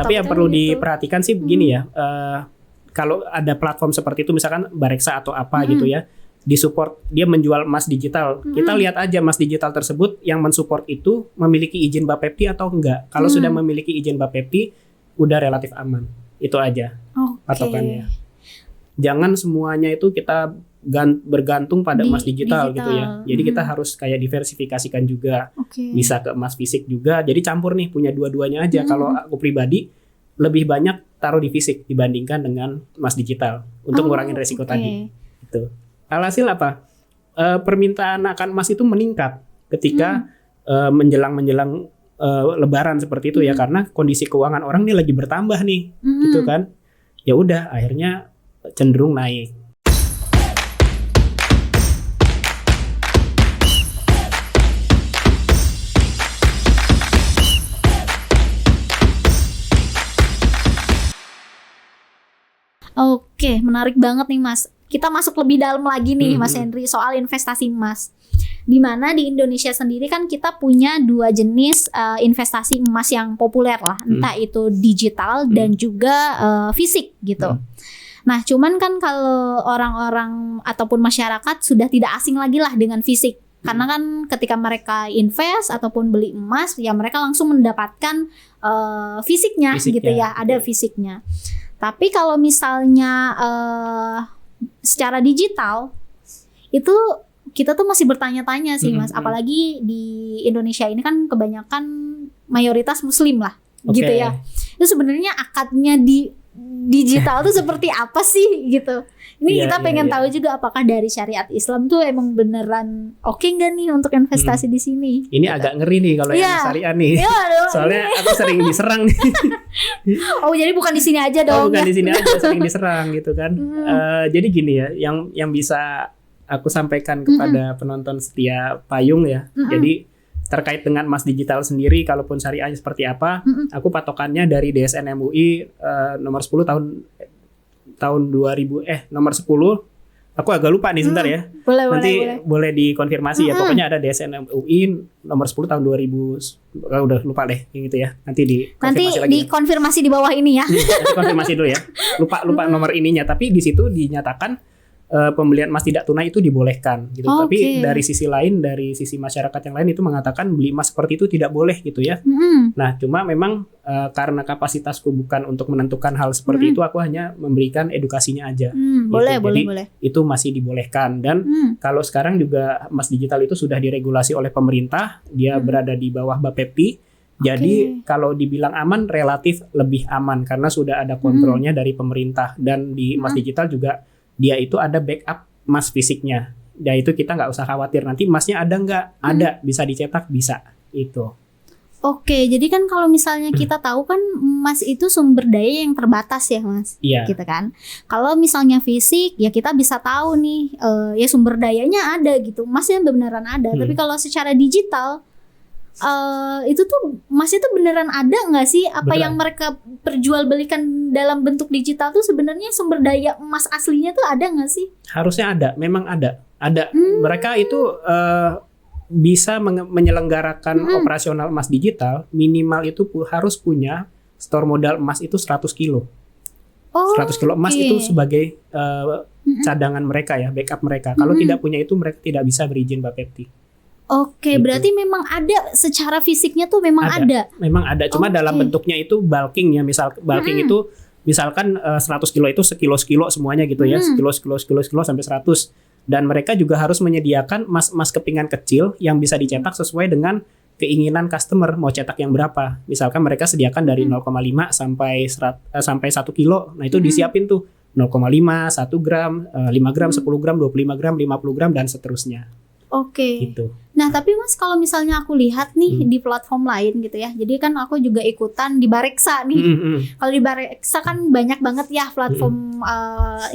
Tapi yang perlu gitu. diperhatikan sih begini ya, kalau ada platform seperti itu misalkan Bareksa atau apa gitu ya, disupport dia menjual emas digital, kita lihat aja emas digital tersebut yang mensupport itu memiliki izin Bapepti atau enggak. Kalau sudah memiliki izin Bapepti, udah relatif aman. Itu aja patokannya. Jangan semuanya itu kita bergantung pada emas digital gitu ya. Jadi kita harus kayak diversifikasikan juga. Bisa ke emas fisik juga. Jadi campur nih, punya dua-duanya aja. Kalau aku pribadi lebih banyak taruh di fisik dibandingkan dengan emas digital untuk ngurangin resiko tadi. Gitu. Alhasil apa? Permintaan akan emas itu meningkat ketika menjelang Lebaran seperti itu ya, karena kondisi keuangan orang ini lagi bertambah nih, gitu kan? Ya udah, akhirnya cenderung naik. Oke, menarik banget nih Mas. Kita masuk lebih dalam lagi nih Mas Henry soal investasi emas. Di mana di Indonesia sendiri kan kita punya dua jenis investasi emas yang populer lah, entah itu digital dan juga fisik gitu. Nah, cuman kan kalau orang-orang ataupun masyarakat sudah tidak asing lagi lah dengan fisik. Karena kan ketika mereka invest ataupun beli emas, ya mereka langsung mendapatkan fisiknya gitu ya, ada fisiknya. Tapi kalau misalnya secara digital itu kita tuh masih bertanya-tanya sih Mas, apalagi di Indonesia ini kan kebanyakan mayoritas Muslim lah, gitu ya. Itu sebenarnya akadnya di digital tuh seperti apa sih gitu. Ini kita pengen tahu juga apakah dari syariat Islam tuh emang beneran oke nggak nih untuk investasi di sini. Ini gitu. Agak ngeri nih kalau yang syariah nih. Soalnya aku sering diserang nih. Oh, jadi bukan di sini aja dong. Bukan di sini aja, sering diserang gitu kan. Jadi gini ya, yang bisa aku sampaikan kepada penonton setia Payung ya. Jadi terkait dengan emas digital sendiri, kalaupun syariahnya seperti apa, aku patokannya dari DSN MUI nomor 10 tahun 2000 nomor 10. Aku agak lupa nih sebentar ya. Boleh dikonfirmasi ya. Pokoknya ada DSN MUI nomor 10 tahun 2000. Udah lupa deh gitu ya. Nanti dikonfirmasi di bawah ini ya. Nanti konfirmasi dulu ya. Lupa nomor ininya, tapi di situ dinyatakan pembelian emas tidak tunai itu dibolehkan gitu. Tapi dari sisi lain, dari sisi masyarakat yang lain itu mengatakan beli emas seperti itu tidak boleh gitu ya. Nah, cuma memang karena kapasitasku bukan untuk menentukan hal seperti itu, aku hanya memberikan edukasinya aja. Boleh. Itu masih dibolehkan. Dan kalau sekarang juga emas digital itu sudah diregulasi oleh pemerintah, dia berada di bawah Bapepti. Jadi kalau dibilang aman, relatif lebih aman karena sudah ada kontrolnya dari pemerintah. Dan di emas digital juga dia itu ada backup emas fisiknya. Ya itu kita nggak usah khawatir nanti emasnya ada nggak? Ada, bisa dicetak, bisa itu. Oke, jadi kan kalau misalnya kita tahu kan emas itu sumber daya yang terbatas ya Mas, gitu kan. Kalau misalnya fisik ya kita bisa tahu nih, ya sumber dayanya ada gitu, emasnya beneran ada. Tapi kalau secara digital itu tuh emas itu beneran ada nggak sih? Apa yang mereka perjualbelikan dalam bentuk digital tuh sebenarnya sumber daya emas aslinya tuh ada nggak sih? Harusnya ada, memang ada. Mereka itu bisa menyelenggarakan operasional emas digital, minimal itu harus punya store modal emas itu 100 kilo. 100 kilo emas itu sebagai cadangan mereka ya, backup mereka. Kalau tidak punya itu mereka tidak bisa berizin Bapepti. Gitu. Berarti memang ada secara fisiknya tuh memang ada. Memang ada, cuma dalam bentuknya itu bulking ya. Misal bulking itu misalkan 100 kilo itu sekilo semuanya gitu ya. Sekilo sampai 100. Dan mereka juga harus menyediakan emas kepingan kecil yang bisa dicetak sesuai dengan keinginan customer mau cetak yang berapa. Misalkan mereka sediakan dari 0,5 sampai 1 kilo. Nah, itu disiapin tuh 0,5, 1 gram, 5 gram, 10 gram, 25 gram, 50 gram dan seterusnya. Gitu. Nah, tapi Mas kalau misalnya aku lihat nih di platform lain gitu ya. Jadi kan aku juga ikutan di Bareksa nih. Kalau di Bareksa kan banyak banget ya platform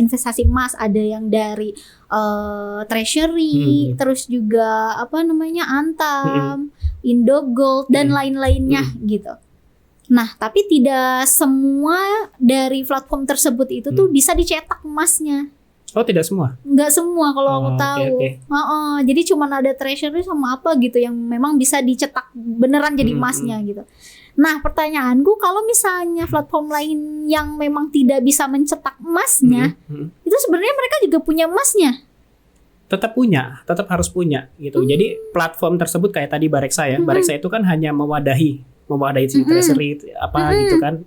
investasi emas. Ada yang dari Treasury, terus juga Antam, Indogold dan lain-lainnya gitu. Nah, tapi tidak semua dari platform tersebut itu tuh bisa dicetak emasnya. Oh, tidak semua? Nggak semua kalau aku tahu. Jadi cuma ada Treasury sama apa gitu yang memang bisa dicetak beneran jadi emasnya gitu. Nah, pertanyaanku kalau misalnya platform lain yang memang tidak bisa mencetak emasnya, itu sebenarnya mereka juga punya emasnya. Tetap harus punya gitu. Jadi platform tersebut kayak tadi Bareksa ya. Bareksa itu kan hanya mewadahi si treasury apa gitu kan.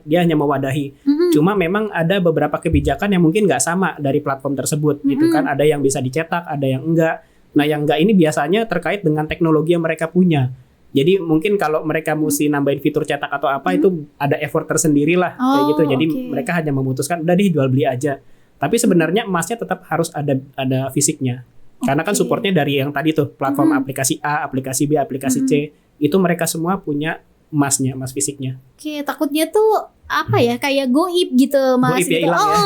Dia hanya mewadahi. Cuma memang ada beberapa kebijakan yang mungkin nggak sama dari platform tersebut gitu kan. Ada yang bisa dicetak, ada yang enggak. Nah, yang enggak ini biasanya terkait dengan teknologi yang mereka punya. Jadi mungkin kalau mereka mesti nambahin fitur cetak atau apa itu ada effort tersendiri lah kayak gitu. Jadi mereka hanya memutuskan udah deh jual beli aja. Tapi sebenarnya emasnya tetap harus ada fisiknya. Karena kan supportnya dari yang tadi tuh platform aplikasi A, aplikasi B, aplikasi C itu mereka semua punya emasnya, emas fisiknya. Takutnya tuh apa ya, kayak goib gitu Mas. Goib ya, gitu. hilang ya.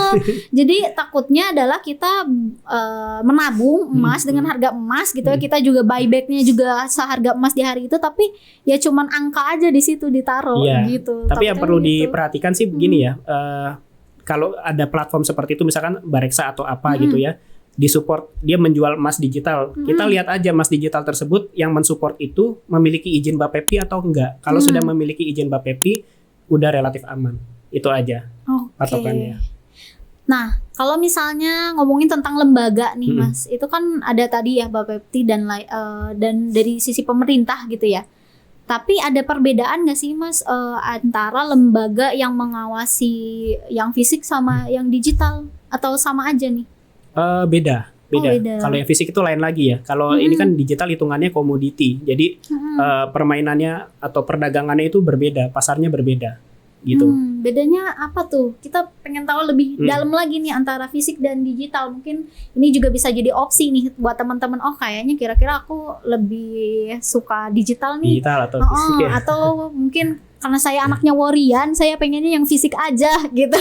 Jadi takutnya adalah kita menabung emas dengan harga emas gitu ya. Kita juga buybacknya juga seharga emas di hari itu, tapi ya cuman angka aja di situ ditaruh gitu. Tapi yang perlu diperhatikan sih begini ya. Kalau ada platform seperti itu misalkan Bareksa atau apa gitu ya, disupport dia menjual emas digital. Kita lihat aja emas digital tersebut yang mensupport itu memiliki izin Bapepti atau enggak. Kalau sudah memiliki izin Bapepti udah relatif aman. Itu aja patokannya. Nah, kalau misalnya ngomongin tentang lembaga nih Mas, itu kan ada tadi ya Bapepti dan dari sisi pemerintah gitu ya. Tapi ada perbedaan nggak sih Mas antara lembaga yang mengawasi yang fisik sama yang digital, atau sama aja nih? Beda. Kalau yang fisik itu lain lagi ya. Kalau ini kan digital hitungannya komoditi. Jadi permainannya atau perdagangannya itu berbeda, pasarnya berbeda gitu. Bedanya apa tuh? Kita pengen tahu lebih dalam lagi nih antara fisik dan digital. Mungkin ini juga bisa jadi opsi nih buat teman-teman. Oh, kayaknya kira-kira aku lebih suka digital nih. Digital atau fisik ya. Atau mungkin karena saya anaknya warian, saya pengennya yang fisik aja gitu.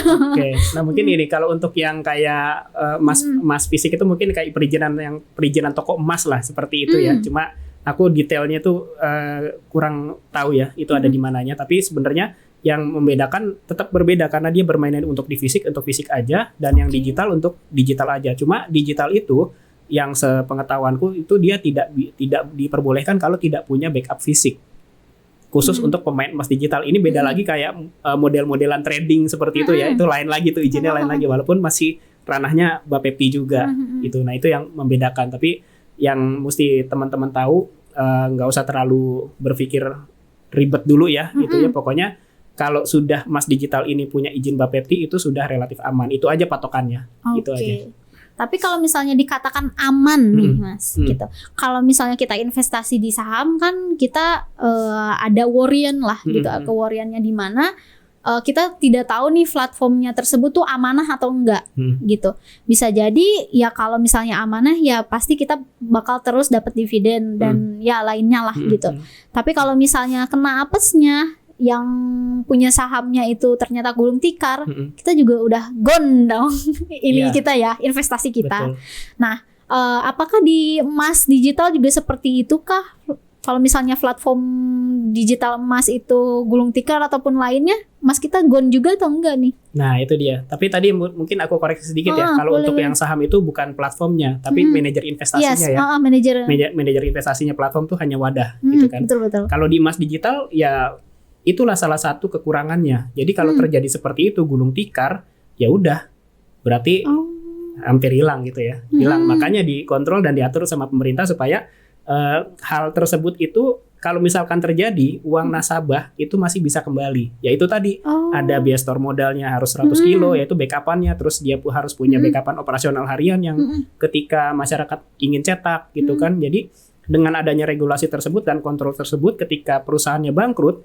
Nah mungkin ini kalau untuk yang kayak emas fisik itu mungkin kayak perizinan toko emas lah seperti itu ya. Cuma aku detailnya tuh kurang tahu ya itu ada di mananya. Tapi sebenarnya yang membedakan tetap berbeda karena dia bermainnya untuk fisik aja, dan yang digital untuk digital aja. Cuma digital itu yang sepengetahuanku itu dia tidak diperbolehkan kalau tidak punya backup fisik. Khusus untuk pemain emas digital ini beda lagi kayak model-modelan trading seperti itu ya. Itu lain lagi tuh, izinnya lain lagi walaupun masih ranahnya Bapepti juga gitu. Nah, itu yang membedakan. Tapi yang mesti teman-teman tahu nggak usah terlalu berpikir ribet dulu ya gitu ya. Pokoknya kalau sudah emas digital ini punya izin Bapepti itu sudah relatif aman. Itu aja patokannya. Itu aja. Tapi kalau misalnya dikatakan aman nih Mas, gitu. Kalau misalnya kita investasi di saham kan kita ada worryan lah gitu. Keworryannya di mana kita tidak tahu nih platformnya tersebut tuh amanah atau enggak gitu. Bisa jadi ya kalau misalnya amanah ya pasti kita bakal terus dapat dividen dan ya lainnya lah gitu. Tapi kalau misalnya kena apesnya yang punya sahamnya itu ternyata gulung tikar, kita juga udah gone dong. Ini kita ya, investasi kita. Betul. Nah, apakah di emas digital juga seperti itu kah? Kalau misalnya platform digital emas itu gulung tikar ataupun lainnya, emas kita gone juga atau enggak nih? Nah itu dia. Tapi tadi mungkin aku koreksi sedikit ya. Kalau untuk yang saham itu bukan platformnya, tapi manajer investasinya ya. Manajer investasinya platform tuh hanya wadah gitu kan. Betul. Kalau di emas digital ya itulah salah satu kekurangannya. Jadi kalau terjadi seperti itu gulung tikar, ya udah berarti hampir hilang gitu ya. Hilang. Makanya dikontrol dan diatur sama pemerintah supaya hal tersebut itu kalau misalkan terjadi uang nasabah itu masih bisa kembali. Ya itu tadi ada biaya store modalnya harus 100 kilo yaitu backupannya, terus dia harus punya backupan operasional harian yang ketika masyarakat ingin cetak gitu kan. Jadi dengan adanya regulasi tersebut dan kontrol tersebut ketika perusahaannya bangkrut,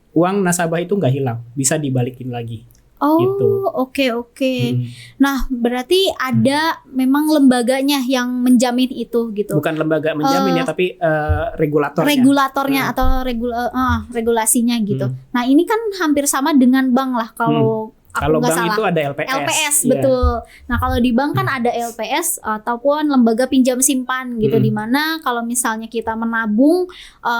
uang nasabah itu nggak hilang, bisa dibalikin lagi. Oke. Nah, berarti ada memang lembaganya yang menjamin itu gitu. Bukan lembaga menjamin ya, tapi regulatornya. Regulatornya atau regulasinya gitu. Nah, ini kan hampir sama dengan bank lah kalau Kalau bank salah. itu ada LPS. LPS betul. Nah, kalau di bank kan ada LPS ataupun lembaga pinjam simpan gitu, di mana kalau misalnya kita menabung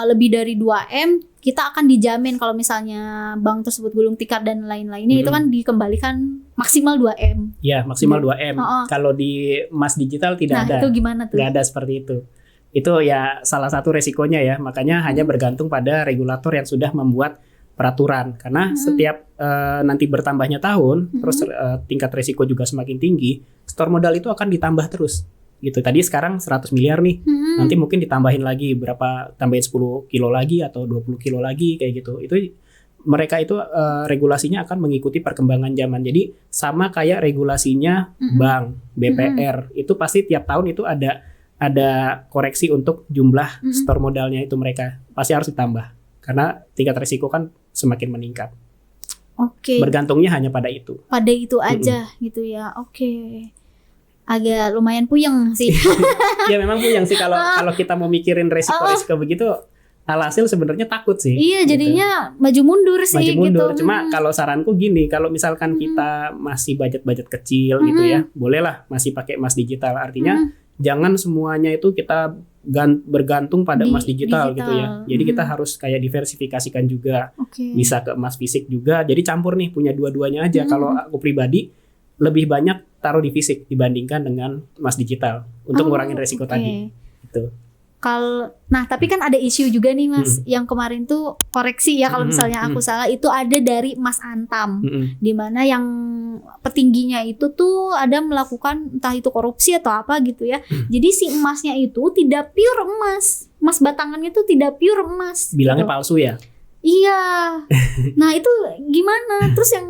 lebih dari 2M, kita akan dijamin kalau misalnya bank tersebut gulung tikar dan lain-lainnya itu kan dikembalikan maksimal 2M. Ya, maksimal 2M. Kalau di emas digital tidak ada. Nah, itu gimana tuh? Nggak ada seperti itu. Itu ya salah satu resikonya ya. Makanya hanya bergantung pada regulator yang sudah membuat peraturan karena setiap nanti bertambahnya tahun terus tingkat resiko juga semakin tinggi, store modal itu akan ditambah terus gitu. Tadi sekarang 100 miliar nih, nanti mungkin ditambahin lagi tambahin 10 kilo lagi atau 20 kilo lagi kayak gitu. Itu mereka itu regulasinya akan mengikuti perkembangan zaman. Jadi sama kayak regulasinya bank, BPR, itu pasti tiap tahun itu ada koreksi untuk jumlah store modalnya itu mereka pasti harus ditambah karena tingkat risiko kan semakin meningkat. Oke. Bergantungnya hanya pada itu. Pada itu aja gitu ya. Oke. Agak lumayan puyeng sih. Ya memang puyeng sih kalau kita mau mikirin resiko-resiko begitu. Alhasil sebenarnya takut sih. Iya, jadinya maju mundur sih. Maju mundur. Gitu. Cuma kalau saranku gini, kalau misalkan kita masih budget kecil gitu ya, bolehlah masih pakai emas digital. Artinya jangan semuanya itu kita bergantung pada emas digital gitu ya. Jadi kita harus kayak diversifikasikan juga. Bisa ke emas fisik juga. Jadi campur nih, punya dua-duanya aja. Kalau aku pribadi lebih banyak taruh di fisik dibandingkan dengan emas digital untuk ngurangin resiko tadi. Gitu. Nah tapi kan ada isu juga nih Mas, yang kemarin tuh koreksi ya kalau misalnya aku salah, itu ada dari Mas Antam, di mana yang petingginya itu tuh ada melakukan entah itu korupsi atau apa gitu ya. Jadi si emasnya itu tidak pure emas, emas batangannya itu tidak pure emas. Bilangnya gitu. Palsu ya? Iya. Nah itu gimana? Terus yang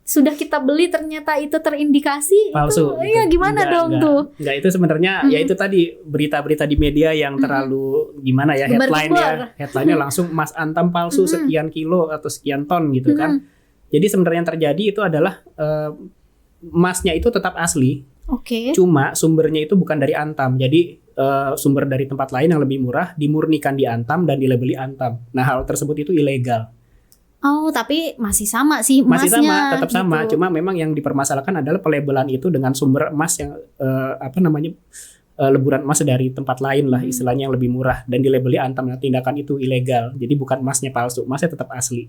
sudah kita beli ternyata itu terindikasi palsu. Itu, iya gimana dong tuh? Enggak, itu sebenarnya ya itu tadi berita-berita di media yang terlalu gimana ya, headline-nya langsung Mas Antam palsu sekian kilo atau sekian ton gitu kan. Jadi sebenarnya yang terjadi itu adalah emasnya itu tetap asli. Cuma sumbernya itu bukan dari Antam. Jadi sumber dari tempat lain yang lebih murah dimurnikan di Antam dan dilabeli Antam. Nah, hal tersebut itu ilegal. Oh, tapi masih sama sih emasnya. Masih sama, tetap gitu. sama. Cuma memang yang dipermasalahkan adalah pelabelan itu dengan sumber emas yang leburan emas dari tempat lain lah, istilahnya yang lebih murah dan dilabeli Antam. Nah, tindakan itu ilegal. Jadi bukan emasnya palsu, emasnya tetap asli.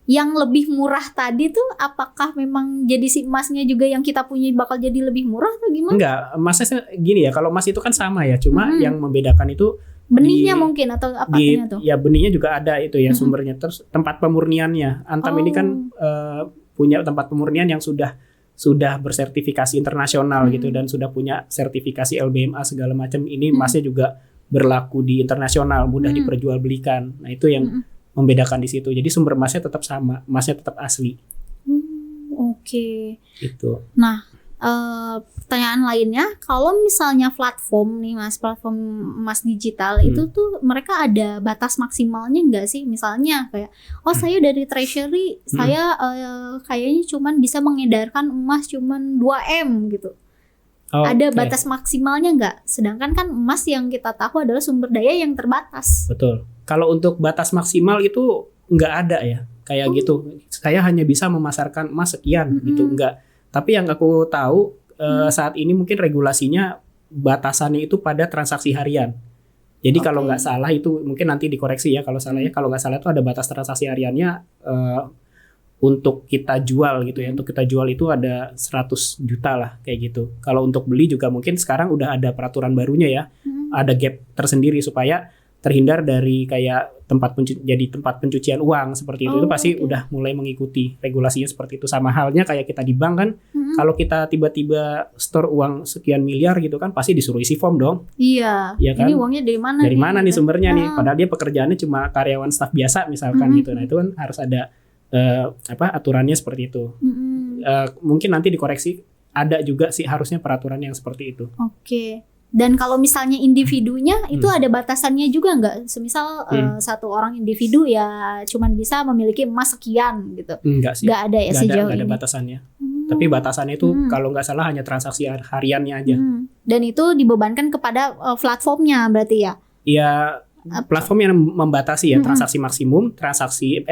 Yang lebih murah tadi tuh apakah memang jadi si emasnya juga yang kita punya bakal jadi lebih murah atau gimana? Enggak, emasnya gini ya. Kalau emas itu kan sama ya, cuma yang membedakan itu benihnya mungkin atau apanya tuh? Ya benihnya juga ada itu ya sumbernya. Terus tempat pemurniannya. Antam ini kan punya tempat pemurnian yang sudah bersertifikasi internasional gitu dan sudah punya sertifikasi LBMA segala macam. Ini emasnya juga berlaku di internasional, mudah diperjualbelikan. Nah, itu yang membedakan di situ. Jadi sumber emasnya tetap sama, emasnya tetap asli. Oke. Itu. Nah, pertanyaan lainnya, kalau misalnya platform nih Mas, platform emas digital itu tuh mereka ada batas maksimalnya nggak sih? Misalnya kayak, saya dari treasury, saya kayaknya cuman bisa mengedarkan emas cuman 2M gitu. Ada batas maksimalnya nggak? Sedangkan kan emas yang kita tahu adalah sumber daya yang terbatas. Betul. Kalau untuk batas maksimal itu nggak ada ya, kayak gitu. Saya hanya bisa memasarkan emas sekian gitu, nggak. Tapi yang aku tahu saat ini mungkin regulasinya batasannya itu pada transaksi harian. Jadi kalau nggak salah itu mungkin nanti dikoreksi ya kalau salah ya. Kalau nggak salah itu ada batas transaksi hariannya untuk kita jual gitu ya. Untuk kita jual itu ada 100 juta lah kayak gitu. Kalau untuk beli juga mungkin sekarang udah ada peraturan barunya ya. Ada gap tersendiri supaya terhindar dari kayak tempat pencucian uang seperti itu. Itu pasti udah mulai mengikuti regulasinya seperti itu. Sama halnya kayak kita di bank kan, kalau kita tiba-tiba store uang sekian miliar gitu kan, pasti disuruh isi form dong. Iya. Ya kan? Ini uangnya dari mana? Dari mana nih sumbernya nih? Padahal dia pekerjaannya cuma karyawan staf biasa misalkan gitu. Nah itu kan harus ada aturannya seperti itu. Mungkin nanti dikoreksi. Ada juga sih harusnya peraturan yang seperti itu. Oke. Dan kalau misalnya individunya itu ada batasannya juga nggak? Semisal satu orang individu ya cuman bisa memiliki emas sekian gitu. Enggak sih. Nggak ada ya sejauh ini. Nggak ada batasannya. Tapi batasannya itu kalau nggak salah hanya transaksi hariannya aja. Dan itu dibebankan kepada platformnya berarti ya? Iya. Platform yang membatasi ya transaksi maksimum, transaksi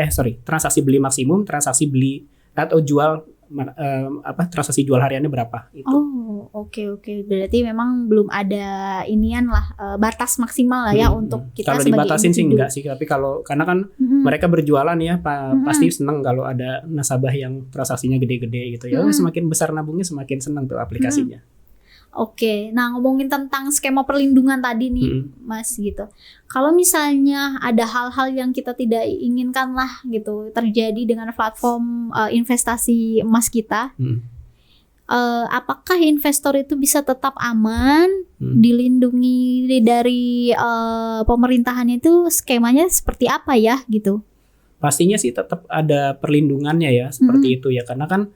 beli maksimum, transaksi beli atau jual transaksi jual hariannya berapa itu. Oke. Berarti memang belum ada inian lah batas maksimal lah ya untuk kita kalau sebagai dibatasin individu. sih enggak sih, tapi karena kan mereka berjualan ya pasti seneng kalau ada nasabah yang transaksinya gede-gede gitu ya. Semakin besar nabungnya semakin seneng tuh aplikasinya. Oke, nah ngomongin tentang skema perlindungan tadi nih, Mas gitu. Kalau misalnya ada hal-hal yang kita tidak inginkan lah gitu terjadi dengan platform investasi emas kita, apakah investor itu bisa tetap aman, dilindungi dari pemerintahannya itu skemanya seperti apa ya gitu? Pastinya sih tetap ada perlindungannya ya seperti itu ya, karena kan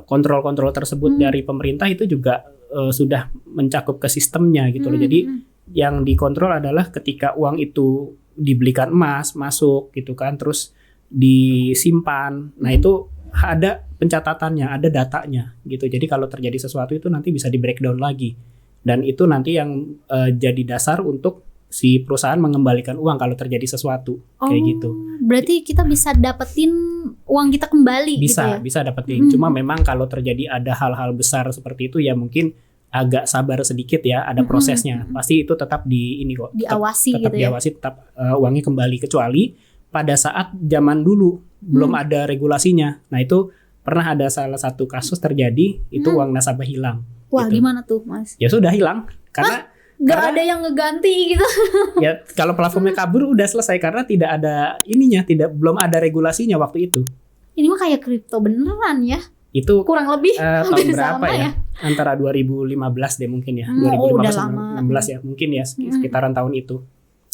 kontrol-kontrol tersebut dari pemerintah itu juga sudah mencakup ke sistemnya gitu loh. Jadi yang dikontrol adalah ketika uang itu dibelikan emas masuk gitu kan, terus disimpan. Nah itu ada pencatatannya, ada datanya gitu. Jadi kalau terjadi sesuatu itu nanti bisa di breakdown lagi, dan itu nanti yang jadi dasar untuk si perusahaan mengembalikan uang kalau terjadi sesuatu kayak gitu. Berarti kita bisa dapetin uang kita kembali bisa, gitu ya? Bisa dapetin. Cuma memang kalau terjadi ada hal-hal besar seperti itu ya mungkin agak sabar sedikit ya, ada prosesnya. Pasti itu tetap diawasi tetap gitu diawasi, tetap uangnya kembali, kecuali pada saat zaman dulu belum ada regulasinya. Nah itu pernah ada salah satu kasus terjadi, itu uang nasabah hilang. Wah gitu. Gimana tuh Mas? Ya sudah hilang karena Gak ada yang ngeganti gitu? Ya kalau platformnya kabur udah selesai karena tidak ada ininya, belum ada regulasinya waktu itu. Ini mah kayak kripto beneran ya? Itu kurang lebih tahun berapa sama ya? Antara 2015 deh mungkin ya, 2015 16 ya mungkin ya, sekitaran tahun itu.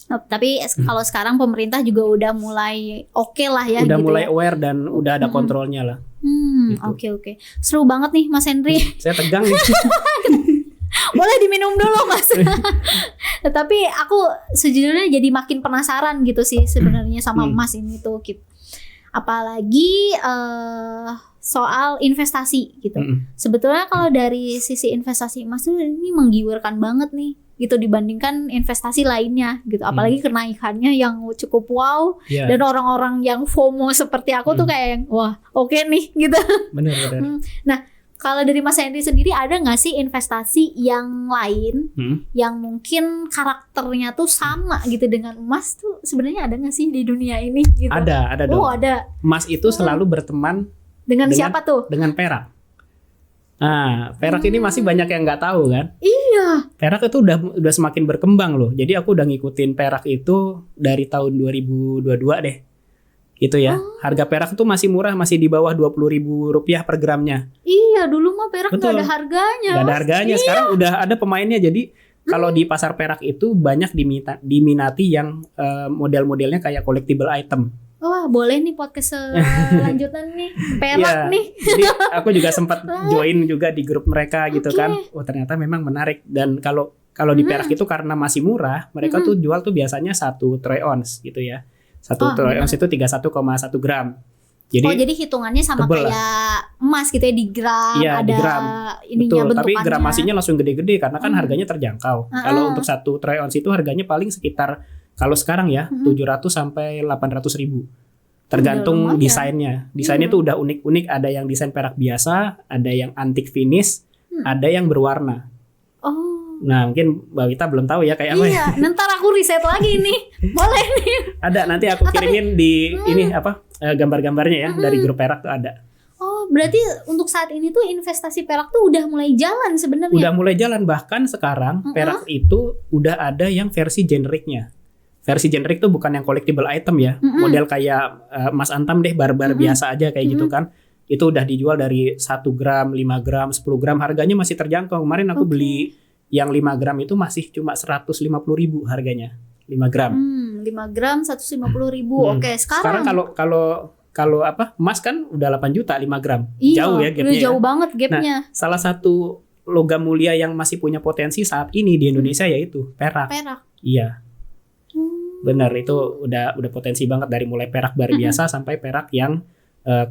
Tapi kalau sekarang pemerintah juga udah mulai oke lah ya. Udah gitu mulai ya? aware dan udah ada kontrolnya lah. Gitu. Oke. Seru banget nih Mas Henry. Saya tegang nih. Boleh diminum dulu Mas. Tapi aku sejujurnya jadi makin penasaran gitu sih sebenarnya sama emas ini tuh gitu. Apalagi soal investasi gitu. Sebetulnya kalau dari sisi investasi emas tuh ini menggiurkan banget nih gitu dibandingkan investasi lainnya gitu. Apalagi kenaikannya yang cukup wow, dan orang-orang yang FOMO seperti aku tuh kayak yang wah oke nih gitu. Benar. Nah kalau dari Mas Henry sendiri ada nggak sih investasi yang lain yang mungkin karakternya tuh sama gitu dengan emas tuh, sebenarnya ada nggak sih di dunia ini gitu? Ada dong. Ada. Emas itu selalu berteman dengan siapa tuh? Dengan perak. Nah, perak ini masih banyak yang nggak tahu kan? Iya. Perak itu udah semakin berkembang loh. Jadi aku udah ngikutin perak itu dari tahun 2022 deh. Gitu ya. Harga perak itu masih murah, masih di bawah Rp20.000 per gramnya. Iya, dulu mah perak nggak ada harganya. Nggak ada harganya. Iya. Sekarang udah ada pemainnya. Jadi kalau di pasar perak itu banyak diminati yang model-modelnya kayak collectible item. Wah, boleh nih podcast selanjutan nih. Perak nih. Jadi aku juga sempat join juga di grup mereka gitu kan. Oh, ternyata memang menarik. Dan kalau di perak itu karena masih murah, mereka tuh jual tuh biasanya 1 troy ounce gitu ya. 1 troy ounce itu 31,1 gram. Jadi hitungannya sama kayak emas gitu ya, di gram, ada di gram. Ininya. Betul, tapi gramasinya langsung gede-gede karena kan harganya terjangkau. Kalau untuk 1 troy ounce itu harganya paling sekitar kalau sekarang ya 700 sampai 800 ribu. Tergantung desainnya. Desainnya tuh udah unik-unik, ada yang desain perak biasa, ada yang antique finish, ada yang berwarna. Nah, mungkin Mbak Wita belum tahu ya kayak apa ya. Iya, ntar aku riset lagi nih. Boleh nih. Ada, nanti aku kirimin di ini gambar-gambarnya ya dari grup perak tuh ada. Oh, berarti untuk saat ini tuh investasi perak tuh udah mulai jalan sebenarnya. Udah mulai jalan, bahkan sekarang perak itu udah ada yang versi generiknya. Versi generik tuh bukan yang collectible item ya. Model kayak emas antam deh, bar-bar biasa aja kayak gitu kan. Itu udah dijual dari 1 gram, 5 gram, 10 gram, harganya masih terjangkau. Kemarin aku beli yang 5 gram itu masih cuma 150.000 harganya. 5 gram. 5 gram 150.000. Oke, sekarang kalau emas kan udah 8 juta 5 gram. Iya, jauh ya gapnya. Jauh banget gapnya. Nah, salah satu logam mulia yang masih punya potensi saat ini di Indonesia yaitu perak. Iya. Benar, itu udah potensi banget dari mulai perak bar biasa sampai perak yang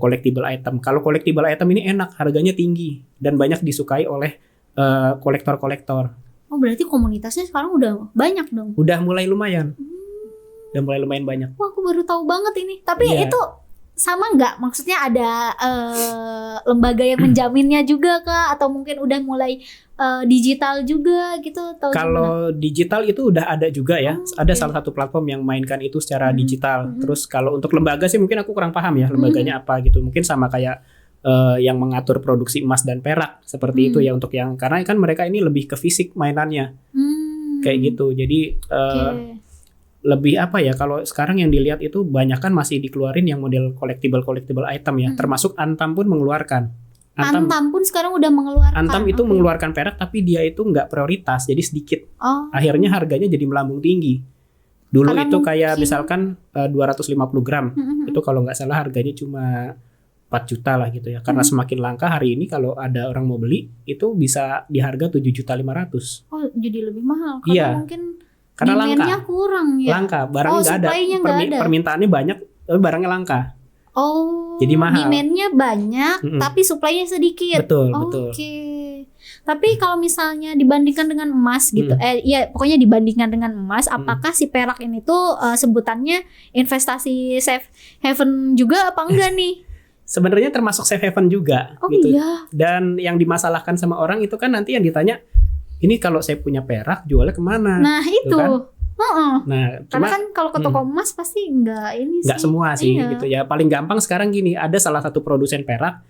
collectible item. Kalau collectible item ini enak, harganya tinggi dan banyak disukai oleh kolektor-kolektor. Oh, berarti komunitasnya sekarang udah banyak dong. Udah mulai lumayan. Udah mulai lumayan banyak. Wah, aku baru tahu banget ini. Tapi itu sama nggak? Maksudnya ada lembaga yang menjaminnya juga kah? Atau mungkin udah mulai digital juga gitu? Kalau digital itu udah ada juga ya. Ada salah satu platform yang mainkan itu secara digital. Terus kalau untuk lembaga sih mungkin aku kurang paham ya lembaganya apa gitu. Mungkin sama kayak yang mengatur produksi emas dan perak seperti itu ya, untuk yang karena kan mereka ini lebih ke fisik mainannya kayak gitu. Jadi lebih apa ya, kalau sekarang yang dilihat itu banyak kan masih dikeluarin yang model collectible item ya, termasuk Antam pun mengeluarkan. Antam pun sekarang udah mengeluarkan. Antam itu mengeluarkan perak, tapi dia itu nggak prioritas, jadi sedikit. Akhirnya harganya jadi melambung tinggi. Dulu karena itu kayak misalkan 250 gram, itu kalau nggak salah harganya cuma 4 juta lah gitu ya. Karena semakin langka, hari ini kalau ada orang mau beli itu bisa di harga 7.500.000. Oh, jadi lebih mahal karena iya, mungkin karena demand-nya kurang ya. Langka, barangnya nggak ada. Permintaannya banyak, tapi barangnya langka. Oh, jadi mahal. Demand-nya banyak, tapi supply-nya sedikit. Betul, betul. Oke. Tapi kalau misalnya dibandingkan dengan emas gitu, ya pokoknya dibandingkan dengan emas, apakah si perak ini tuh sebutannya investasi safe haven juga apa enggak nih? Sebenarnya termasuk safe haven juga, gitu. Iya. Dan yang dimasalahkan sama orang itu kan nanti yang ditanya, ini kalau saya punya perak jualnya kemana? Nah itu. Kan? Nah, karena kan kalau ke toko emas pasti nggak semua sih, gitu ya. Paling gampang sekarang gini, ada salah satu produsen perak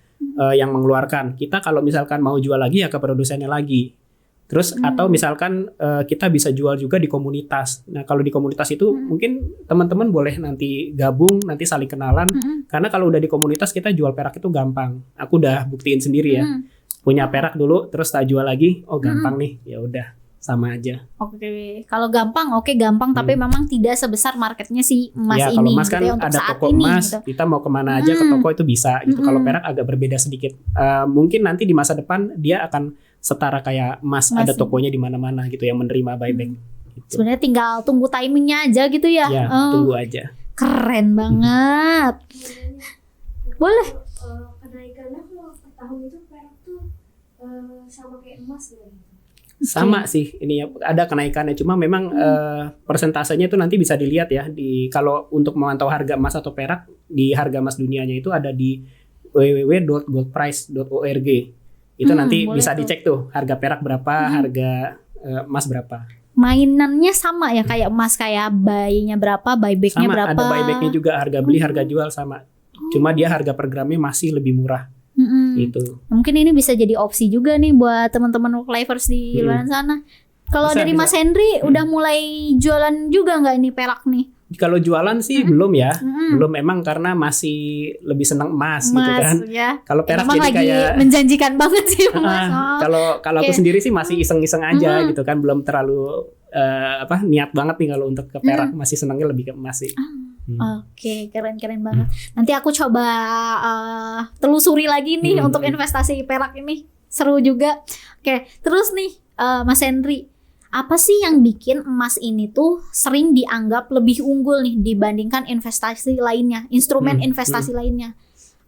yang mengeluarkan. Kita kalau misalkan mau jual lagi ya ke produsennya lagi. Terus atau misalkan kita bisa jual juga di komunitas. Nah kalau di komunitas itu mungkin teman-teman boleh nanti gabung, nanti saling kenalan. Karena kalau udah di komunitas kita jual perak itu gampang. Aku udah buktiin sendiri ya. Punya perak dulu, terus tak jual lagi, oh gampang nih, ya udah sama aja. Oke, kalau gampang, gampang, tapi memang tidak sebesar marketnya si emas ya, ini. Kalau emas kan gitu ya, ada toko emas, gitu. Kita mau kemana aja ke toko itu bisa. Gitu. Kalau perak agak berbeda sedikit. Mungkin nanti di masa depan dia akan setara kayak emas, ada tokonya di mana-mana gitu yang menerima buyback. Gitu. Sebenarnya tinggal tunggu timingnya aja gitu ya. Ya, tunggu aja. Keren banget. Boleh. Kenaikannya kalau per tahun itu perak tuh sama kayak emas gitu. Sama sih, ini ya ada kenaikannya, cuma memang persentasenya itu nanti bisa dilihat ya kalau untuk memantau harga emas atau perak di harga emas dunianya itu ada di www.goldprice.org. Itu nanti bisa dicek tuh harga perak berapa, harga emas berapa. Mainannya sama ya kayak emas, kayak buy-nya berapa, buyback-nya sama, berapa. Ada buyback-nya juga, harga beli, harga jual sama. Cuma dia harga per gramnya masih lebih murah. Gitu. Mungkin ini bisa jadi opsi juga nih buat teman-teman work-lifers di luar sana. Kalau dari Mas Henry udah mulai jualan juga nggak ini perak nih? Kalau jualan sih belum ya, belum, memang karena masih lebih senang emas gitu kan. Ya. Kalau perak memang jadi lagi kayak menjanjikan banget sih emas. Kalau aku sendiri sih masih iseng-iseng aja gitu kan, belum terlalu niat banget nih kalau untuk ke perak, masih senangnya lebih ke emas sih. Oke, keren-keren banget. Nanti aku coba telusuri lagi nih untuk investasi perak ini. Seru juga. Oke, terus nih Mas Henry, apa sih yang bikin emas ini tuh sering dianggap lebih unggul nih dibandingkan investasi lainnya, instrumen investasi lainnya?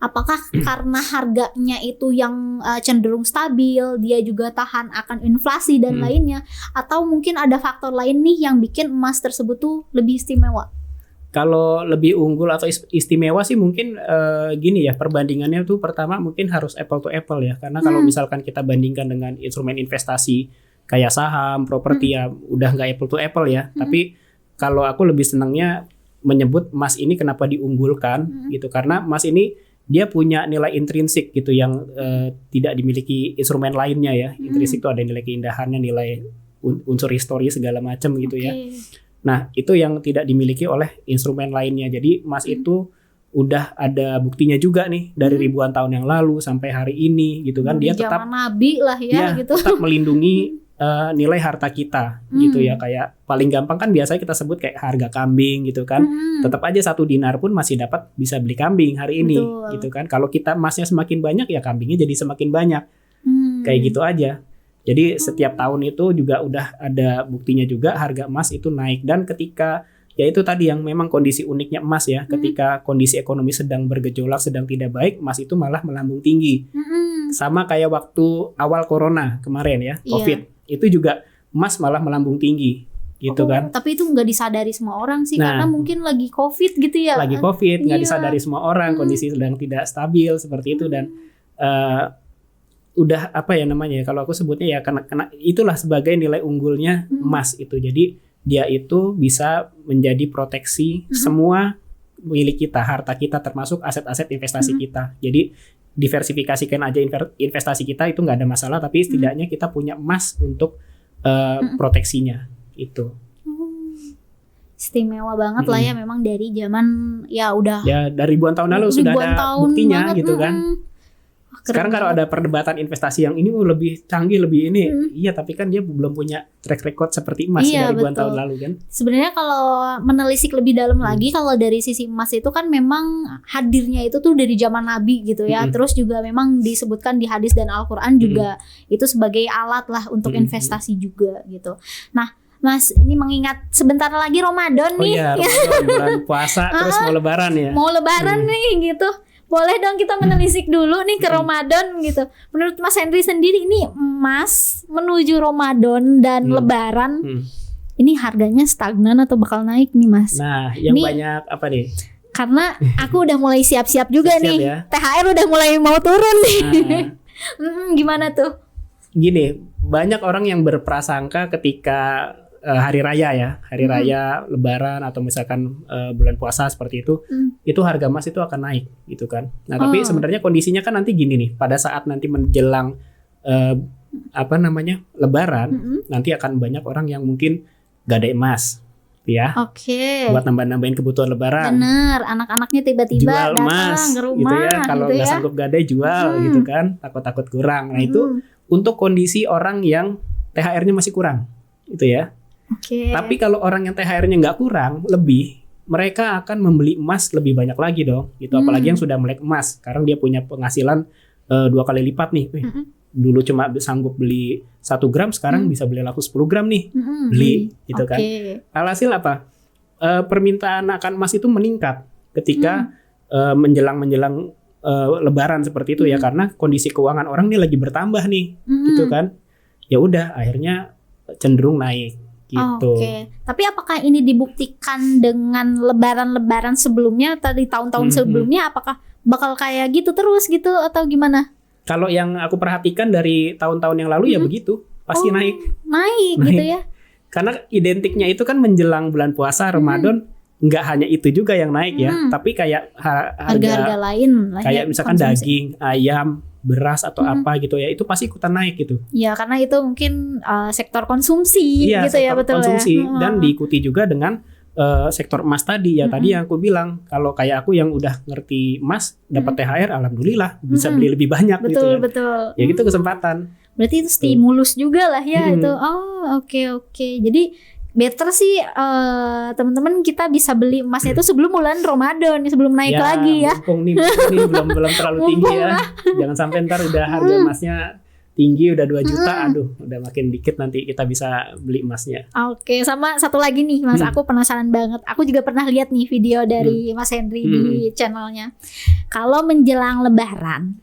Apakah karena harganya itu yang cenderung stabil, dia juga tahan akan inflasi dan lainnya, atau mungkin ada faktor lain nih yang bikin emas tersebut tuh lebih istimewa? Kalau lebih unggul atau istimewa sih mungkin gini ya, perbandingannya tuh pertama mungkin harus apple to apple ya, karena kalau misalkan kita bandingkan dengan instrumen investasi kayak saham, properti ya udah nggak apple to apple ya. Tapi kalau aku lebih senangnya menyebut emas ini kenapa diunggulkan gitu, karena emas ini dia punya nilai intrinsik gitu yang tidak dimiliki instrumen lainnya ya. Intrinsik itu ada nilai keindahannya, nilai unsur histori segala macam gitu ya. Nah, itu yang tidak dimiliki oleh instrumen lainnya. Jadi emas itu udah ada buktinya juga nih dari ribuan tahun yang lalu sampai hari ini gitu kan. Dia tetap nabi lah ya gitu. Tetap melindungi nilai harta kita gitu ya. Kayak paling gampang kan biasanya kita sebut kayak harga kambing gitu kan. Tetap aja 1 dinar pun masih dapat bisa beli kambing hari ini. Betul. Gitu kan. Kalau kita emasnya semakin banyak ya kambingnya jadi semakin banyak. Kayak gitu aja. Jadi setiap tahun itu juga udah ada buktinya juga harga emas itu naik. Dan ketika ya itu tadi yang memang kondisi uniknya emas ya, ketika kondisi ekonomi sedang bergejolak, sedang tidak baik, emas itu malah melambung tinggi. Sama kayak waktu awal corona kemarin ya, COVID, itu juga emas malah melambung tinggi gitu kan. Tapi itu nggak disadari semua orang sih, karena mungkin lagi COVID gitu ya. Lagi COVID, nggak disadari semua orang, kondisi sedang tidak stabil seperti itu. Dan udah apa ya namanya, kalau aku sebutnya ya karena itulah sebagai nilai unggulnya emas itu. Jadi dia itu bisa menjadi proteksi semua milik kita, harta kita, termasuk aset-aset investasi kita. Jadi diversifikasikan aja investasi kita itu nggak ada masalah, tapi setidaknya kita punya emas untuk proteksinya itu. Istimewa banget lah ya, memang dari zaman ya udah Ya dari ribuan tahun lalu sudah ribuan ada tahun buktinya banget, gitu kan. Wah, keren Sekarang kalau banget. ada perdebatan investasi yang ini lebih canggih, lebih ini, iya tapi kan dia belum punya track record seperti emas Iya, dari ribuan betul. tahun lalu kan. Sebenarnya kalau menelisik lebih dalam lagi, kalau dari sisi emas itu kan memang hadirnya itu tuh dari zaman Nabi gitu ya. Terus juga memang disebutkan di hadis dan Al-Qur'an juga itu sebagai alat lah untuk investasi juga gitu. Nah, Mas, ini mengingat sebentar lagi Ramadan Oh nih. iya, Ramadan, bulan puasa terus mau lebaran ya. Mau lebaran nih gitu. Boleh dong kita menelisik dulu nih ke Ramadan gitu. Menurut Mas Henry sendiri ini emas menuju Ramadan dan lebaran ini harganya stagnan atau bakal naik nih Mas? Nah, yang Ini- banyak apa nih? Karena aku udah mulai siap-siap juga Siap-siap nih. ya. THR udah mulai mau turun nih. Nah, Gimana tuh? gini, banyak orang yang berprasangka ketika hari raya ya, hari raya, lebaran atau misalkan bulan puasa seperti itu harga emas itu akan naik gitu kan. Nah, tapi sebenarnya kondisinya kan nanti gini nih, pada saat nanti menjelang lebaran, nanti akan banyak orang yang mungkin gak ada emas ya, Oke. buat nambah-nambahin kebutuhan lebaran. Bener, anak-anaknya tiba-tiba Jual datang emas ke rumah gitu ya, kalau gitu nggak ya. sanggup gadai jual gitu kan, takut-takut kurang. Nah itu untuk kondisi orang yang THR-nya masih kurang itu ya. Oke. Tapi kalau orang yang THR-nya nggak kurang, lebih, mereka akan membeli emas lebih banyak lagi dong gitu. Apalagi yang sudah melek emas, sekarang dia punya penghasilan 2 kali lipat nih. Dulu cuma sanggup beli 1 gram, sekarang bisa beli laku 10 gram nih, beli gitu kan. Alhasil apa? Permintaan akan emas itu meningkat ketika menjelang lebaran seperti itu ya, karena kondisi keuangan orang ini lagi bertambah nih gitu kan. Ya udah akhirnya cenderung naik gitu. Oke. Tapi apakah ini dibuktikan dengan lebaran-lebaran sebelumnya atau di tahun-tahun sebelumnya, apakah bakal kayak gitu terus gitu atau gimana? Kalau yang aku perhatikan dari tahun-tahun yang lalu ya begitu, pasti naik. Naik gitu ya. Karena identiknya itu kan menjelang bulan puasa Ramadan, nggak hanya itu juga yang naik ya, tapi kayak Harga-harga lain lah kayak ya, misalkan konsumsi. daging, ayam, beras atau apa gitu ya, itu pasti ikutan naik gitu. Ya karena itu mungkin sektor konsumsi Iya, gitu ya, sektor betul konsumsi ya. dan diikuti juga dengan sektor emas tadi ya. Tadi yang aku bilang, kalau kayak aku yang udah ngerti emas dapat THR, alhamdulillah bisa beli lebih banyak gitu Betul kan. betul. Ya gitu kesempatan. Berarti itu stimulus juga lah ya itu. Oh oke. Jadi better sih teman-teman kita bisa beli emas itu sebelum bulan Ramadan, sebelum naik lagi ya. Mumpung nih belum terlalu tinggi ya. Jangan sampai ntar udah harga emasnya tinggi udah 2 juta, aduh udah makin dikit nanti kita bisa beli emasnya. Oke, sama satu lagi nih Mas, aku penasaran banget. Aku juga pernah lihat nih video dari Mas Henry di channelnya. Kalau menjelang lebaran,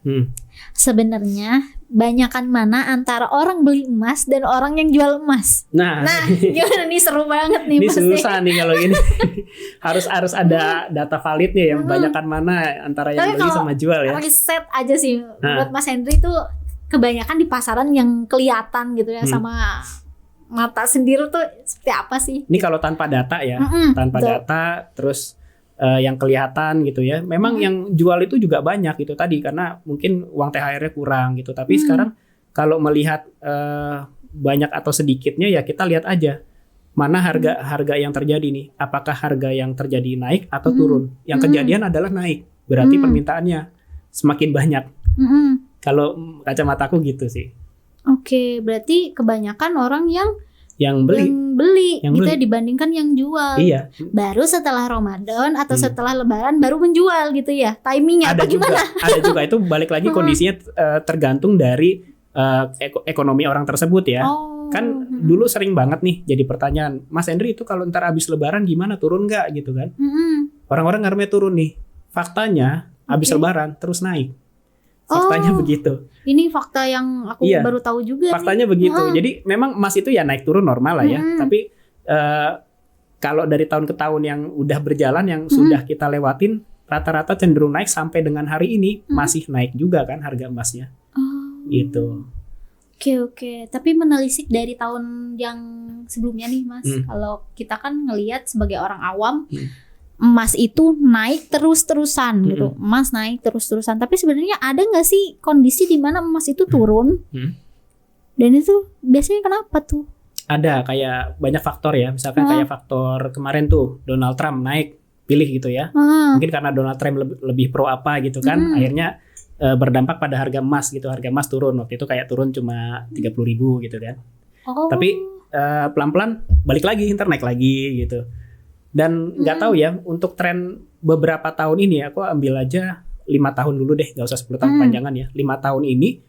sebenarnya banyakan mana antara orang beli emas dan orang yang jual emas? Nah, Gimana nih, seru banget nih ini Mas. susah nih kalau ini. harus ada data validnya yang banyakan mana antara yang Tapi beli kalau sama jual ya. riset aja sih, menurut Mas Henry tuh kebanyakan di pasaran yang kelihatan gitu ya, sama mata sendiri tuh seperti apa sih? Ini kalau tanpa data ya, tanpa betul. data terus yang kelihatan gitu ya. Memang yang jual itu juga banyak gitu tadi karena mungkin uang THR-nya kurang gitu. Tapi sekarang kalau melihat banyak atau sedikitnya ya kita lihat aja mana harga yang terjadi nih. Apakah harga yang terjadi naik atau turun? Yang kejadian adalah naik. Berarti permintaannya semakin banyak. Kalau kacamataku gitu sih. Oke, berarti kebanyakan orang yang Yang beli. Yang gitu beli. ya, dibandingkan yang jual. Iya. Baru setelah Ramadan atau setelah Lebaran baru menjual gitu ya. Timingnya Ada apa gimana? juga itu balik lagi kondisinya tergantung dari ekonomi orang tersebut ya. Kan dulu sering banget nih jadi pertanyaan, Mas Henry itu kalau ntar habis Lebaran gimana, turun nggak gitu kan? Orang-orang ngarepnya turun nih. Faktanya habis Lebaran terus naik. Faktanya begitu. Ini fakta yang aku Iya. baru tahu juga. Faktanya begitu. Jadi memang emas itu ya naik turun normal lah ya. Tapi kalau dari tahun ke tahun yang udah berjalan yang sudah kita lewatin, rata-rata cenderung naik sampai dengan hari ini masih naik juga kan harga emasnya. Gitu. Oke. Tapi menelisik dari tahun yang sebelumnya nih Mas, kalau kita kan ngelihat sebagai orang awam, emas itu naik terus-terusan gitu. Emas naik terus-terusan. Tapi sebenarnya ada nggak sih kondisi di mana emas itu turun? Dan itu biasanya kenapa tuh? Ada kayak banyak faktor ya. Misalkan kayak faktor kemarin tuh Donald Trump naik pilih gitu ya. Mungkin karena Donald Trump lebih pro apa gitu kan. Akhirnya berdampak pada harga emas gitu. Harga emas turun. Waktu itu kayak turun cuma 30.000 gitu kan. Tapi pelan-pelan balik lagi, naik lagi gitu. Dan nggak tahu ya, untuk tren beberapa tahun ini, aku ambil aja 5 tahun dulu deh, nggak usah 10 tahun panjangan ya. 5 tahun ini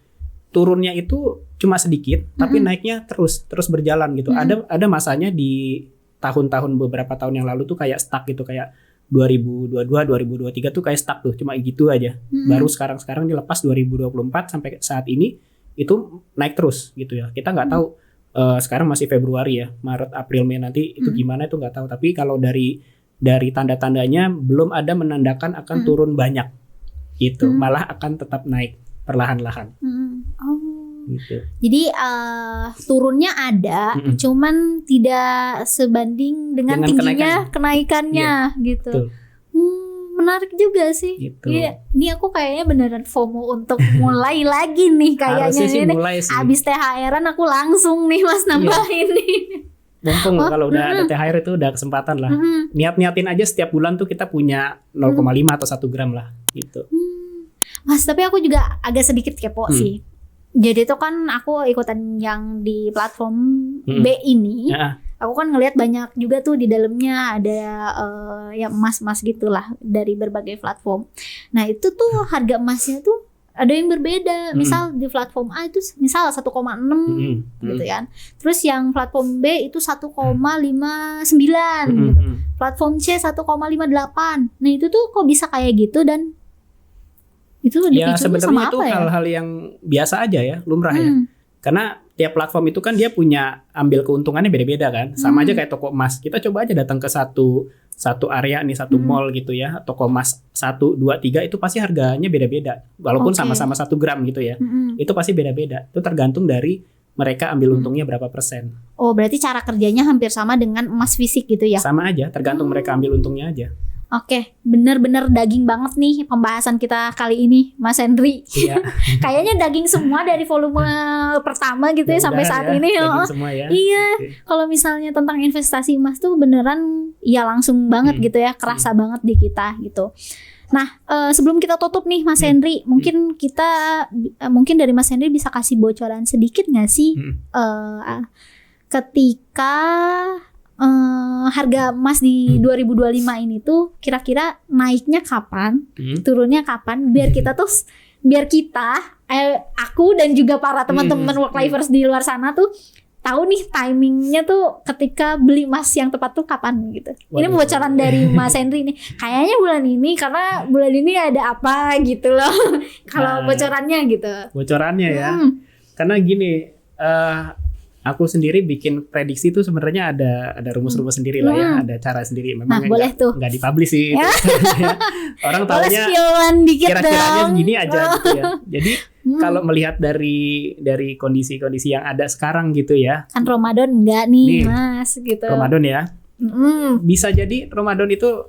turunnya itu cuma sedikit, tapi naiknya terus berjalan gitu. Ada masanya di tahun-tahun beberapa tahun yang lalu tuh kayak stuck gitu, kayak 2022, 2023 tuh kayak stuck tuh, cuma gitu aja. Baru sekarang dilepas 2024 sampai saat ini itu naik terus gitu ya. Kita nggak tahu. Sekarang masih Februari ya, Maret, April, Mei nanti itu gimana itu nggak tahu. Tapi kalau dari tanda-tandanya belum ada menandakan akan turun banyak gitu, malah akan tetap naik perlahan-lahan. Gitu. Jadi turunnya ada, cuman tidak sebanding dengan tingginya kenaikannya gitu. Menarik juga sih. Gitu. Ya, ini aku kayaknya beneran FOMO untuk mulai lagi nih kayaknya. Harusnya sih ini. mulai sih. Abis THR-an aku langsung nih Mas nambahin nih. Mumpung kalau udah ada THR itu udah kesempatan lah. Niatin aja setiap bulan tuh kita punya 0,5 atau 1 gram lah gitu. Mas, tapi aku juga agak sedikit kepo sih. Jadi itu kan aku ikutan yang di platform B ini. Aku kan ngelihat banyak juga tuh di dalamnya ada ya emas-emas gitulah dari berbagai platform. Nah itu tuh harga emasnya tuh ada yang berbeda. Misal di platform A itu misal 1,6 gitu kan. Terus yang platform B itu 1,59 gitu. Platform C 1,58. Nah itu tuh kok bisa kayak gitu dan itu ya dipicunya sebenarnya sama itu apa ya? hal-hal yang biasa aja ya, lumrah ya. Karena tiap platform itu kan dia punya ambil keuntungannya beda-beda kan. Sama aja kayak toko emas. Kita coba aja datang ke satu area nih, satu mall gitu ya. Toko emas 1, 2, 3 itu pasti harganya beda-beda. Walaupun sama-sama 1 gram gitu ya. Itu pasti beda-beda. Itu tergantung dari mereka ambil untungnya berapa persen. Oh, berarti cara kerjanya hampir sama dengan emas fisik gitu ya? Sama aja, tergantung mereka ambil untungnya aja. Oke, bener-bener daging banget nih pembahasan kita kali ini, Mas Henry. Iya. Kayaknya daging semua dari volume pertama gitu ya sampai saat ini. Daging semua ya. Iya, kalau misalnya tentang investasi emas tuh beneran ya langsung banget gitu ya, kerasa banget di kita gitu. Nah, sebelum kita tutup nih Mas Henry, mungkin dari Mas Henry bisa kasih bocoran sedikit nggak sih ketika harga emas di 2025 ini tuh kira-kira naiknya kapan, turunnya kapan, biar kita aku dan juga para teman-teman work-lifers di luar sana tuh tahu nih timingnya tuh ketika beli emas yang tepat tuh kapan gitu. Ini bocoran dari Mas Henry nih. Kayaknya bulan ini karena bulan ini ada apa gitu loh. Kalau bocorannya gitu. Bocorannya ya. Karena gini, aku sendiri bikin prediksi itu sebenarnya ada rumus-rumus sendiri lah ya, ada cara sendiri. Memang nggak dipublish sih. Ya. Orang tahunya kira-kiranya segini aja gitu ya. Jadi kalau melihat dari kondisi-kondisi yang ada sekarang gitu ya. Kan Ramadan enggak nih Mas gitu. Ramadan ya. Bisa jadi Ramadan itu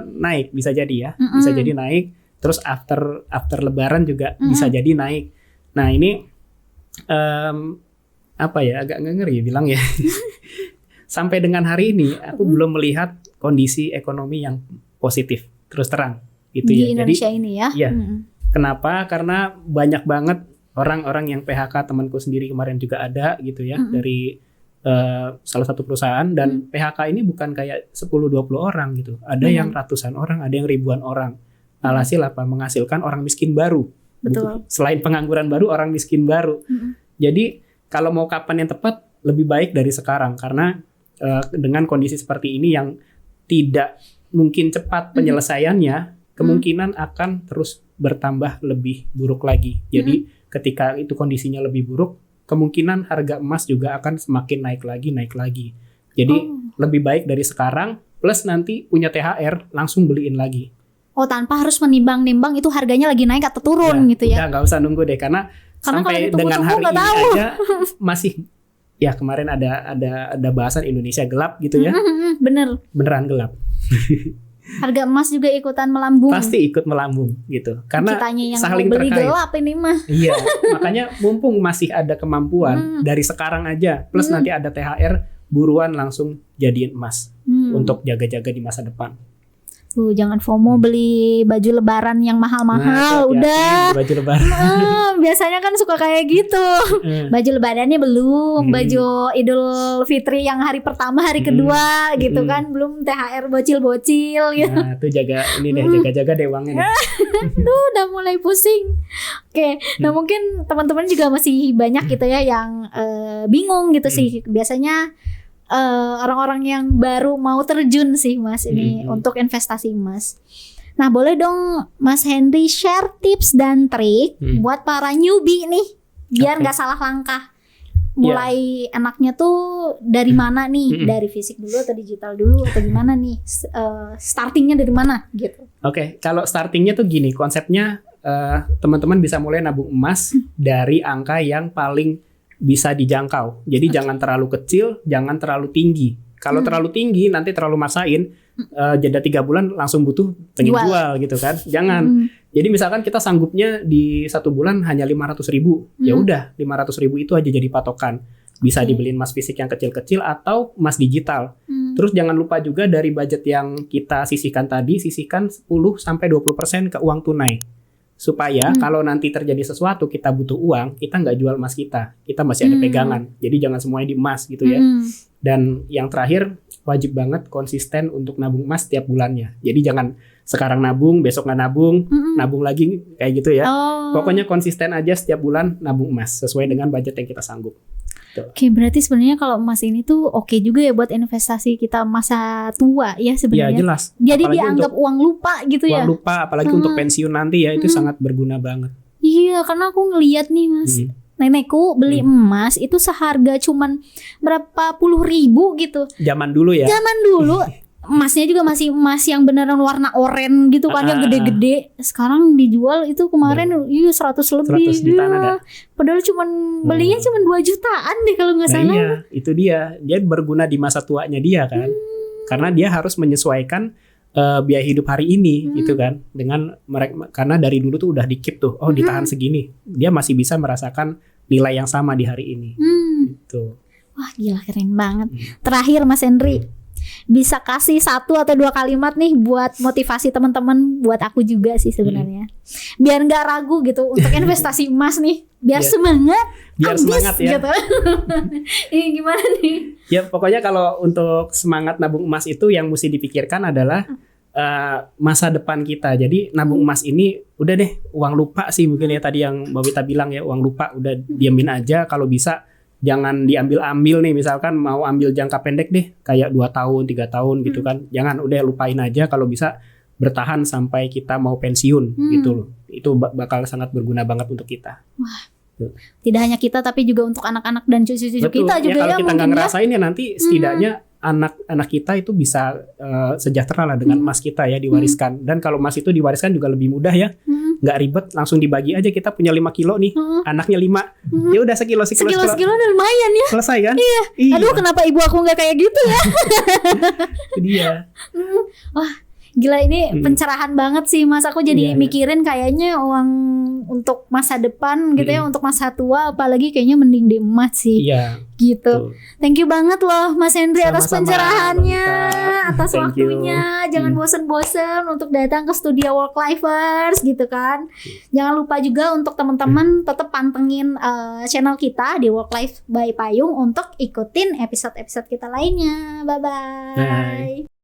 naik, bisa jadi ya. Bisa jadi naik. Terus after Lebaran juga bisa jadi naik. Nah ini apa ya, agak ngeri bilang ya. Sampai dengan hari ini aku belum melihat kondisi ekonomi yang positif terus terang gitu di ya. Indonesia jadi, ini ya. Iya. Kenapa? Karena banyak banget orang-orang yang PHK, temanku sendiri kemarin juga ada gitu ya, dari salah satu perusahaan, dan PHK ini bukan kayak 10-20 orang gitu. Ada yang ratusan orang, ada yang ribuan orang. Alhasil apa? Menghasilkan orang miskin baru. Betul. Selain pengangguran baru, orang miskin baru. Jadi kalau mau kapan yang tepat, lebih baik dari sekarang. Karena dengan kondisi seperti ini yang tidak mungkin cepat penyelesaiannya, kemungkinan akan terus bertambah lebih buruk lagi. Jadi ketika itu kondisinya lebih buruk, kemungkinan harga emas juga akan semakin naik lagi. Jadi lebih baik dari sekarang, plus nanti punya THR, langsung beliin lagi. Oh, tanpa harus menimbang-nimbang itu harganya lagi naik atau turun gitu ya? Udah, nggak usah nunggu deh, karena sampai dengan hari ini aja masih, ya kemarin ada bahasan Indonesia gelap gitu ya. Beneran gelap. Harga emas juga ikutan melambung. Pasti ikut melambung gitu. Karena Kitanya yang saling mau beli terkait. gelap ini mah. Iya, makanya mumpung masih ada kemampuan dari sekarang aja, plus nanti ada THR, buruan langsung jadiin emas untuk jaga-jaga di masa depan. Tuh, jangan FOMO beli baju lebaran yang mahal-mahal. hati-hati Udah. baju lebaran. Biasanya kan suka kayak gitu. Baju lebarannya belum, baju Idul Fitri yang hari pertama, hari kedua gitu kan, belum THR bocil-bocil gitu. Nah, tuh jaga ini deh, jaga-jaga deh uangnya deh. Tuh udah mulai pusing. Oke, nah mungkin teman-teman juga masih banyak gitu ya yang bingung gitu sih. Biasanya orang-orang yang baru mau terjun sih Mas ini untuk investasi emas. Nah boleh dong Mas Henry share tips dan trik buat para newbie nih biar nggak salah langkah. Mulai enaknya tuh dari mana nih? Dari fisik dulu atau digital dulu atau gimana nih? Startingnya dari mana gitu? Oke, kalau startingnya tuh gini, konsepnya teman-teman bisa mulai nabung emas dari angka yang paling bisa dijangkau. Jadi jangan terlalu kecil, jangan terlalu tinggi. Kalau terlalu tinggi nanti terlalu maksain, jeda 3 bulan langsung butuh pengen jual gitu kan. Jangan. Jadi misalkan kita sanggupnya di 1 bulan hanya 500.000, ya udah 500.000 itu aja jadi patokan. Bisa dibeliin emas fisik yang kecil-kecil atau emas digital. Terus jangan lupa juga dari budget yang kita sisihkan tadi, sisihkan 10-20% ke uang tunai. Supaya kalau nanti terjadi sesuatu kita butuh uang, kita nggak jual emas kita masih ada pegangan. Jadi jangan semuanya di emas gitu ya. Dan yang terakhir wajib banget konsisten untuk nabung emas setiap bulannya. Jadi jangan sekarang nabung, besok nggak nabung, nabung lagi kayak gitu ya. Pokoknya konsisten aja setiap bulan nabung emas sesuai dengan budget yang kita sanggup. Oke, berarti sebenarnya kalau emas ini tuh oke juga ya buat investasi kita masa tua ya sebenarnya. Ya jelas. Jadi Apalagi dianggap uang lupa gitu ya. Uang lupa, apalagi untuk pensiun nanti ya itu sangat berguna banget. Iya, karena aku ngelihat nih Mas, nenekku beli emas itu seharga cuman berapa puluh ribu gitu. Zaman dulu ya. Zaman dulu emasnya juga masih emas yang beneran warna oranye gitu kan, yang gede-gede. Sekarang dijual itu kemarin 100 lebih. 100 di tanah dah. Padahal cuman belinya cuman 2 jutaan deh kalau nggak salah. Iya, itu dia. Dia berguna di masa tuanya dia kan. Karena dia harus menyesuaikan biaya hidup hari ini gitu kan. Dengan mereka, karena dari dulu tuh udah di-keep tuh. Oh, ditahan segini. Dia masih bisa merasakan nilai yang sama di hari ini. Gitu. Wah, gila keren banget. Terakhir Mas Henry, bisa kasih 1 atau 2 kalimat nih buat motivasi teman-teman, buat aku juga sih sebenarnya. Biar nggak ragu gitu untuk investasi emas nih. Biar semangat. Biar semangat ya. Gitu. Ini gimana nih? Ya pokoknya kalau untuk semangat nabung emas itu yang mesti dipikirkan adalah masa depan kita. Jadi nabung emas ini udah deh uang lupa sih mungkin ya, tadi yang Mbak Wita bilang ya, uang lupa udah diamin aja. Kalau bisa jangan diambil-ambil nih, misalkan mau ambil jangka pendek deh kayak 2 tahun 3 tahun gitu kan, jangan, udah lupain aja. Kalau bisa bertahan sampai kita mau pensiun gitu loh, itu bakal sangat berguna banget untuk kita. Wah, tidak hanya kita tapi juga untuk anak-anak dan cucu-cucu kita juga kalau ya, kita nggak ngerasain ya nanti setidaknya anak-anak kita itu bisa sejahtera lah dengan emas kita ya, diwariskan. Dan kalau emas itu diwariskan juga lebih mudah ya, nggak ribet, langsung dibagi aja. Kita punya 5 kilo nih, anaknya 5, ya udah sekilo udah lumayan ya. selesai kan? Iya. Aduh, kenapa ibu aku nggak kayak gitu ya? Itu dia. Wah, gila ini pencerahan banget sih Mas. Aku jadi mikirin kayaknya uang untuk masa depan gitu ya, untuk masa tua apalagi kayaknya mending di emas sih. Iya. Gitu. Thank you banget loh Mas Henry atas Sama-sama, pencerahannya, atas Thank you. waktunya. Jangan bosen-bosen untuk datang ke studio Work Lifers gitu kan. Jangan lupa juga untuk teman-teman tetap pantengin channel kita di Work Life by Payung untuk ikutin episode-episode kita lainnya. Bye-bye. Bye.